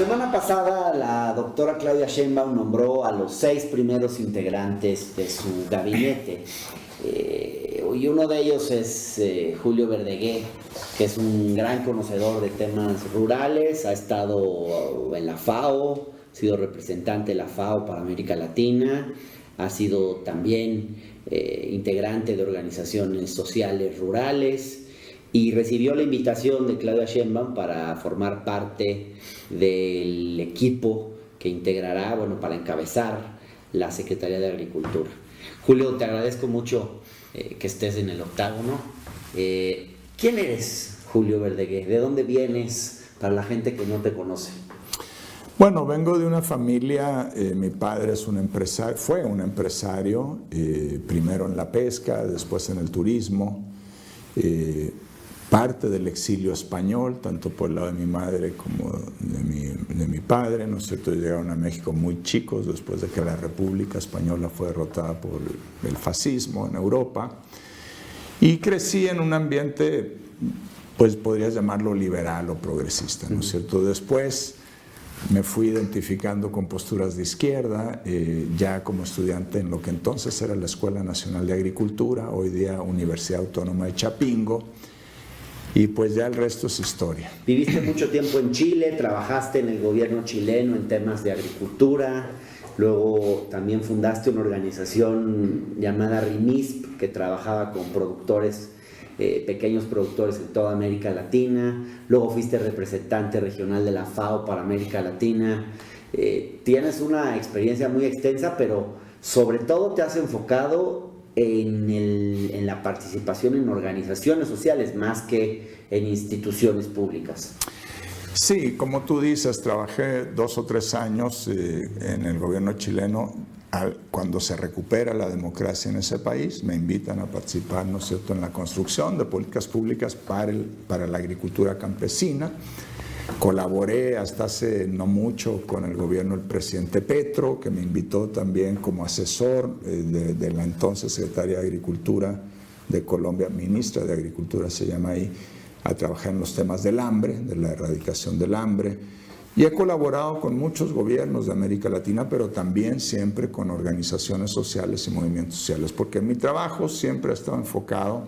semana pasada la doctora Claudia Sheinbaum nombró a los 6 primeros integrantes de su gabinete. Y uno de ellos es Julio Verdaguer, que es un gran conocedor de temas rurales, ha estado en la FAO, ha sido representante de la FAO para América Latina, ha sido también integrante de organizaciones sociales rurales y recibió la invitación de Claudia Sheinbaum para formar parte del equipo que integrará, para encabezar la Secretaría de Agricultura. Julio, te agradezco mucho que estés en el octágono. ¿Quién eres, Julio Verdaguer? ¿De dónde vienes para la gente que no te conoce? Bueno, vengo de una familia, mi padre es fue un empresario, primero en la pesca, después en el turismo, parte del exilio español, tanto por el lado de mi madre como de mi padre, ¿no es cierto? Llegaron a México muy chicos después de que la República Española fue derrotada por el fascismo en Europa, y crecí en un ambiente, pues podrías llamarlo liberal o progresista, ¿no es cierto? Después me fui identificando con posturas de izquierda, ya como estudiante en lo que entonces era la Escuela Nacional de Agricultura, hoy día Universidad Autónoma de Chapingo, y pues ya el resto es historia. Viviste mucho tiempo en Chile, trabajaste en el gobierno chileno en temas de agricultura, luego también fundaste una organización llamada RIMISP que trabajaba con productores, pequeños productores en toda América Latina, luego fuiste representante regional de la FAO para América Latina. Tienes una experiencia muy extensa, pero sobre todo te has enfocado en la participación en organizaciones sociales más que en instituciones públicas. Sí, como tú dices, trabajé 2 o 3 años en el gobierno chileno. Cuando se recupera la democracia en ese país, me invitan a participar, ¿no es cierto?, en la construcción de políticas públicas para la agricultura campesina. Colaboré hasta hace no mucho con el gobierno del presidente Petro, que me invitó también como asesor de la entonces secretaria de Agricultura de Colombia, ministra de Agricultura se llama ahí, a trabajar en los temas del hambre, de la erradicación del hambre. Y he colaborado con muchos gobiernos de América Latina, pero también siempre con organizaciones sociales y movimientos sociales, porque mi trabajo siempre ha estado enfocado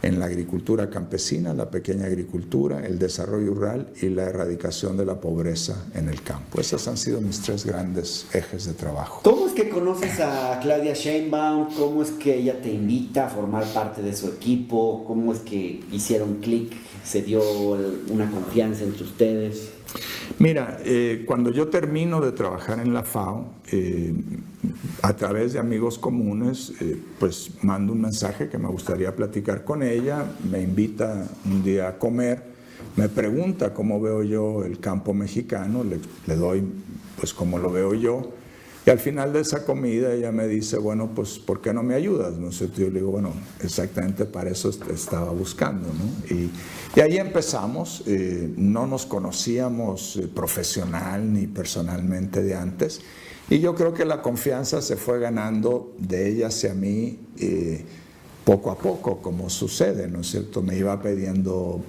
en la agricultura campesina, la pequeña agricultura, el desarrollo rural y la erradicación de la pobreza en el campo. Esos han sido mis 3 grandes ejes de trabajo. ¿Cómo es que conoces a Claudia Sheinbaum? ¿Cómo es que ella te invita a formar parte de su equipo? ¿Cómo es que hicieron clic? ¿Se dio una confianza entre ustedes? Mira, cuando yo termino de trabajar en la FAO, a través de amigos comunes, pues mando un mensaje que me gustaría platicar con ella, me invita un día a comer, me pregunta cómo veo yo el campo mexicano, le doy pues cómo lo veo yo, y al final de esa comida ella me dice, bueno, pues ¿por qué no me ayudas? No sé, yo le digo, bueno, exactamente para eso estaba buscando, ¿no? Y ahí empezamos, no nos conocíamos profesional ni personalmente de antes, y yo creo que la confianza se fue ganando de ella hacia mí poco a poco, como sucede, ¿no es cierto? Me iba pidiendo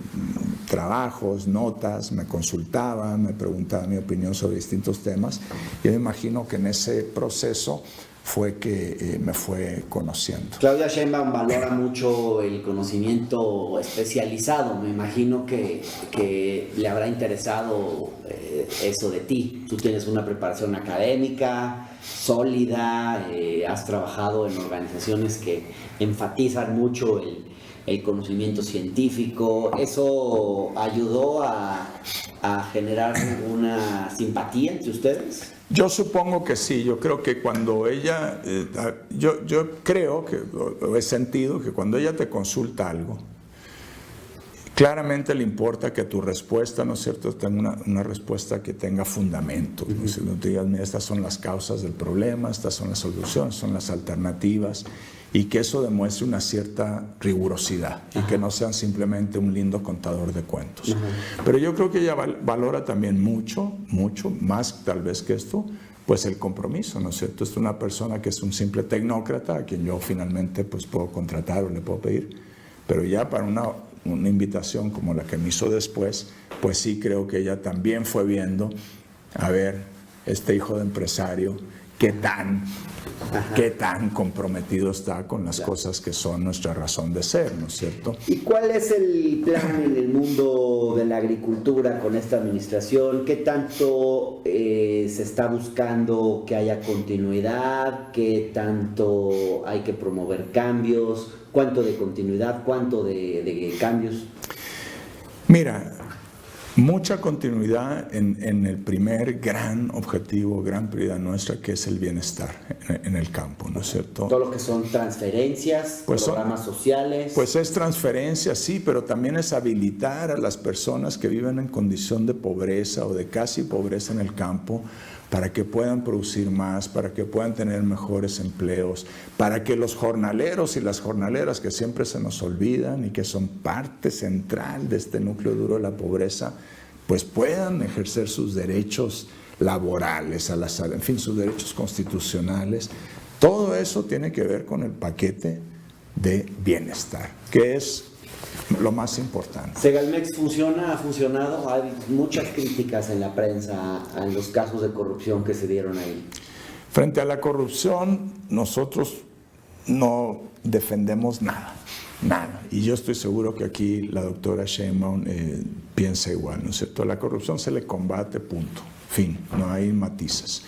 trabajos, notas, me consultaba, me preguntaba mi opinión sobre distintos temas. Yo me imagino que en ese proceso fue que me fue conociendo. Claudia Sheinbaum valora mucho el conocimiento especializado. Me imagino que le habrá interesado eso de ti. Tú tienes una preparación académica sólida, has trabajado en organizaciones que enfatizan mucho el conocimiento científico. ¿Eso ayudó a generar una simpatía entre ustedes? Yo supongo que sí, yo creo que cuando ella, yo creo que, o he sentido que cuando ella te consulta algo, claramente le importa que tu respuesta, ¿no es cierto?, tenga una respuesta que tenga fundamento. ¿No? Si no te digas, mira, estas son las causas del problema, estas son las soluciones, son las alternativas, y que eso demuestre una cierta rigurosidad y que no sean simplemente un lindo contador de cuentos. Pero yo creo que ella valora también mucho más tal vez que esto, pues el compromiso, ¿no es cierto? Es una persona que es un simple tecnócrata a quien yo finalmente pues puedo contratar o le puedo pedir, pero ya para una una invitación como la que me hizo después, pues sí creo que ella también fue viendo, a ver, este hijo de empresario, qué tan comprometido está con las cosas que son nuestra razón de ser, ¿no es cierto? ¿Y cuál es el plan en el mundo de la agricultura con esta administración? ¿Qué tanto se está buscando que haya continuidad? ¿Qué tanto hay que promover cambios? ¿Cuánto de continuidad? ¿Cuánto de cambios? Mira, mucha continuidad en el primer gran objetivo, gran prioridad nuestra, que es el bienestar en el campo, ¿no es cierto? Todo lo que son transferencias, pues programas sociales. Pues es transferencia, sí, pero también es habilitar a las personas que viven en condición de pobreza o de casi pobreza en el campo para que puedan producir más, para que puedan tener mejores empleos, para que los jornaleros y las jornaleras, que siempre se nos olvidan y que son parte central de este núcleo duro de la pobreza, pues puedan ejercer sus derechos laborales, en fin, sus derechos constitucionales. Todo eso tiene que ver con el paquete de bienestar, que es lo más importante. ¿Segalmex funciona? ¿Ha funcionado? Hay muchas críticas en la prensa en los casos de corrupción que se dieron ahí. Frente a la corrupción, nosotros no defendemos nada. Y yo estoy seguro que aquí la doctora Sheinbaum piensa igual, ¿no es cierto? A la corrupción se le combate, punto. Fin, no hay matices.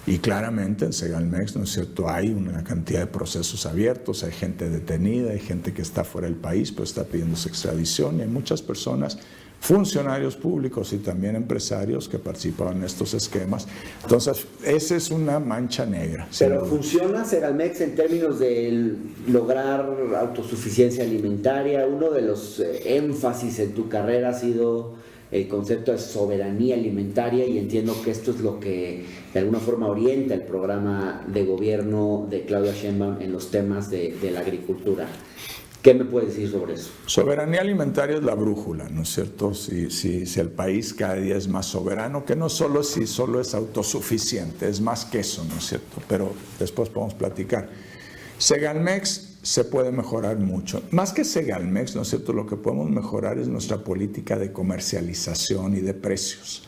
Y claramente en Segalmex, ¿no es cierto?, hay una cantidad de procesos abiertos, hay gente detenida, hay gente que está fuera del país, pues está pidiendo su extradición, y hay muchas personas, funcionarios públicos y también empresarios que participaban en estos esquemas. Entonces, esa es una mancha negra. ¿Pero funciona Segalmex en términos de lograr autosuficiencia alimentaria? Uno de los énfasis en tu carrera ha sido el concepto de soberanía alimentaria, y entiendo que esto es lo que de alguna forma orienta el programa de gobierno de Claudia Sheinbaum en los temas de la agricultura. ¿Qué me puedes decir sobre eso? Soberanía alimentaria es la brújula, ¿no es cierto? Si el país cada día es más soberano, que no solo si solo es autosuficiente, es más que eso, ¿no es cierto? Pero después podemos platicar. Segalmex se puede mejorar mucho. Más que Segalmex, ¿no es cierto?, lo que podemos mejorar es nuestra política de comercialización y de precios.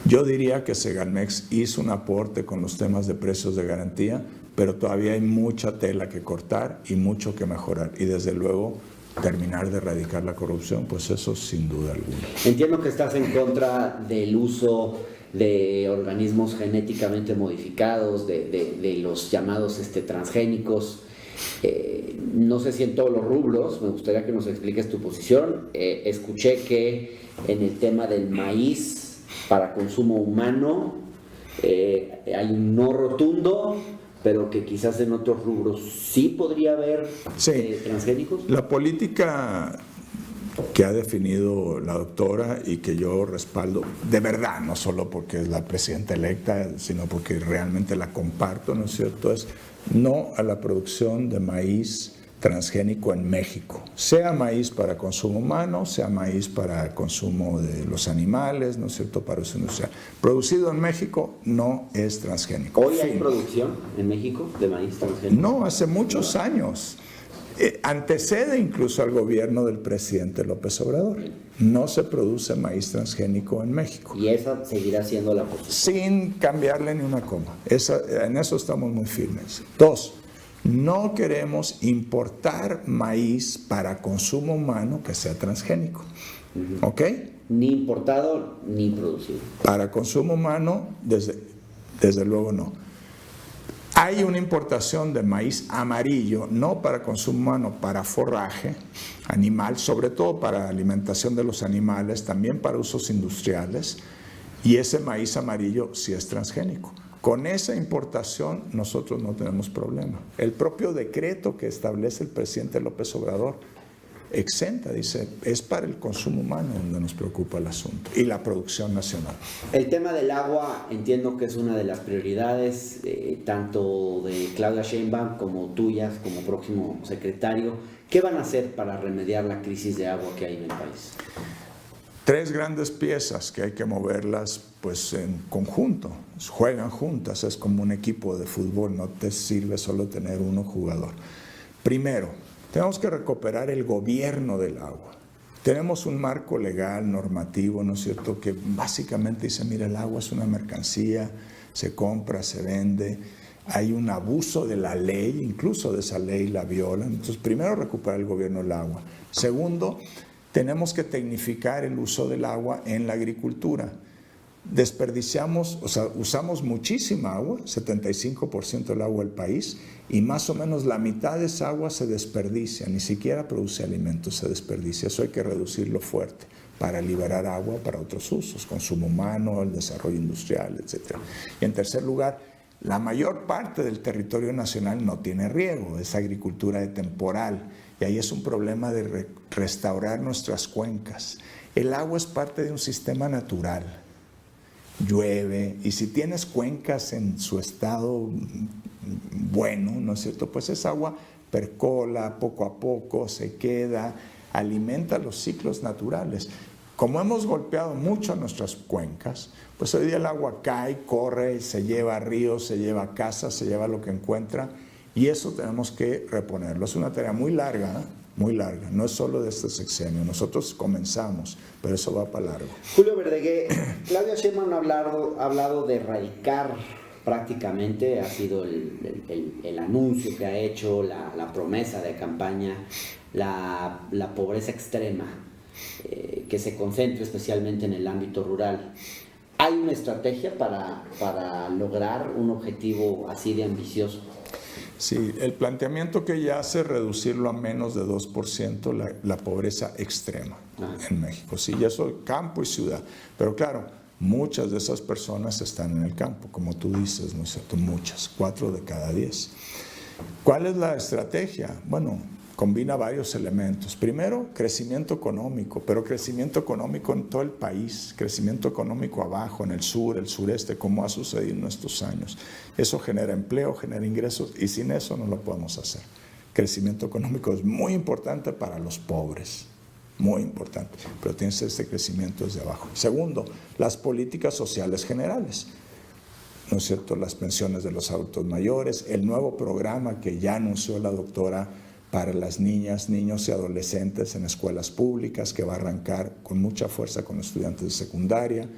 Yo diría que Segalmex hizo un aporte con los temas de precios de garantía, pero todavía hay mucha tela que cortar y mucho que mejorar. Y desde luego, terminar de erradicar la corrupción, pues eso sin duda alguna. Entiendo que estás en contra del uso de organismos genéticamente modificados, de los llamados transgénicos. No sé si en todos los rubros, me gustaría que nos expliques tu posición. Escuché que en el tema del maíz para consumo humano hay un no rotundo, pero que quizás en otros rubros sí podría haber transgénicos. La política que ha definido la doctora y que yo respaldo, de verdad, no solo porque es la presidenta electa, sino porque realmente la comparto, ¿no es cierto?, es no a la producción de maíz transgénico en México, sea maíz para consumo humano, sea maíz para consumo de los animales, ¿no es cierto?, para uso industrial. Producido en México no es transgénico. ¿Hoy hay producción en México de maíz transgénico? No, hace muchos años. Antecede incluso al gobierno del presidente López Obrador. No se produce maíz transgénico en México. ¿Y esa seguirá siendo la posición? Sin cambiarle ni una coma. En eso estamos muy firmes. 2. No queremos importar maíz para consumo humano que sea transgénico. ¿Ok? Ni importado ni producido. Para consumo humano, desde luego no. Hay una importación de maíz amarillo, no para consumo humano, para forraje animal, sobre todo para alimentación de los animales, también para usos industriales, y ese maíz amarillo sí es transgénico. Con esa importación nosotros no tenemos problema. El propio decreto que establece el presidente López Obrador exenta, dice, es para el consumo humano donde nos preocupa el asunto y la producción nacional. El tema del agua entiendo que es una de las prioridades tanto de Claudia Sheinbaum como tuyas como próximo secretario. ¿Qué van a hacer para remediar la crisis de agua que hay en el país? 3 grandes piezas que hay que moverlas pues en conjunto, juegan juntas, es como un equipo de fútbol, no te sirve solo tener uno jugador. Primero, tenemos que recuperar el gobierno del agua. Tenemos un marco legal, normativo, ¿no es cierto?, que básicamente dice, mira, el agua es una mercancía, se compra, se vende, hay un abuso de la ley, incluso de esa ley la violan. Entonces, primero, recuperar el gobierno del agua. Segundo, tenemos que tecnificar el uso del agua en la agricultura. Desperdiciamos, o sea, usamos muchísima agua, 75% del agua del país, y más o menos la mitad de esa agua se desperdicia, ni siquiera produce alimentos, se desperdicia. Eso hay que reducirlo fuerte para liberar agua para otros usos, consumo humano, el desarrollo industrial, etc. Y en tercer lugar, la mayor parte del territorio nacional no tiene riego, es agricultura de temporal, y ahí es un problema de restaurar nuestras cuencas. El agua es parte de un sistema natural. Llueve, y si tienes cuencas en su estado bueno, ¿no es cierto?, pues esa agua percola poco a poco, se queda, alimenta los ciclos naturales. Como hemos golpeado mucho nuestras cuencas, pues hoy día el agua cae, corre, se lleva a ríos, se lleva a casas, se lleva lo que encuentra, y eso tenemos que reponerlo. Es una tarea muy larga, ¿eh? Muy larga, no es solo de este sexenio, nosotros comenzamos, pero eso va para largo. Julio Verdaguer, Claudia Sheinbaum ha hablado de erradicar prácticamente, ha sido el anuncio que ha hecho, la promesa de campaña, la pobreza extrema, que se concentra especialmente en el ámbito rural. ¿Hay una estrategia para lograr un objetivo así de ambicioso? Sí, el planteamiento que ella hace es reducirlo a menos de 2% la pobreza extrema en México. Sí, ya eso campo y ciudad. Pero claro, muchas de esas personas están en el campo, como tú dices, ¿no es cierto? Muchas, 4 de cada 10. ¿Cuál es la estrategia? Bueno, combina varios elementos. Primero, crecimiento económico, pero crecimiento económico en todo el país, crecimiento económico abajo, en el sur, el sureste, como ha sucedido en estos años. Eso genera empleo, genera ingresos, y sin eso no lo podemos hacer. Crecimiento económico es muy importante para los pobres, muy importante, pero tiene que ser este crecimiento desde abajo. Segundo, las políticas sociales generales, ¿no es cierto? Las pensiones de los adultos mayores, el nuevo programa que ya anunció la doctora para las niñas, niños y adolescentes en escuelas públicas, que va a arrancar con mucha fuerza con estudiantes de secundaria,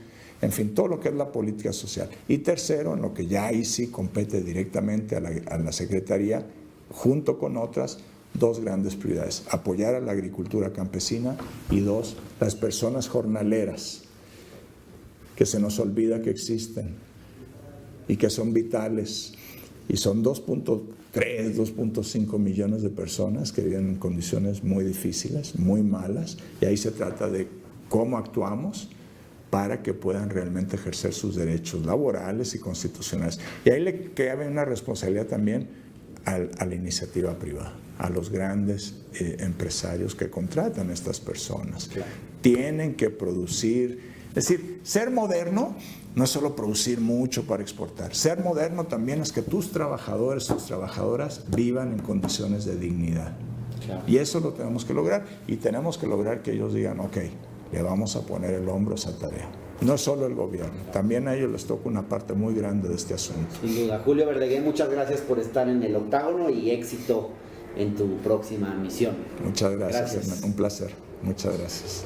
en fin, todo lo que es la política social. Y tercero, en lo que ya ahí sí compete directamente a la Secretaría, junto con otras, 2 grandes prioridades: apoyar a la agricultura campesina, y 2, las personas jornaleras, que se nos olvida que existen y que son vitales, y son 2.5 millones de personas que viven en condiciones muy difíciles, muy malas, y ahí se trata de cómo actuamos para que puedan realmente ejercer sus derechos laborales y constitucionales. Y ahí le cabe una responsabilidad también a la iniciativa privada, a los grandes empresarios que contratan a estas personas. Claro. Tienen que producir, es decir, ser moderno no es solo producir mucho para exportar. Ser moderno también es que tus trabajadores, tus trabajadoras vivan en condiciones de dignidad. Claro. Y eso lo tenemos que lograr, y tenemos que lograr que ellos digan, ok, le vamos a poner el hombro a esa tarea. No solo el gobierno, también a ellos les toca una parte muy grande de este asunto. Sin duda. Julio Verdaguer, muchas gracias por estar en el Octágono, y éxito en tu próxima misión. Muchas gracias. Hernán. Un placer. Muchas gracias.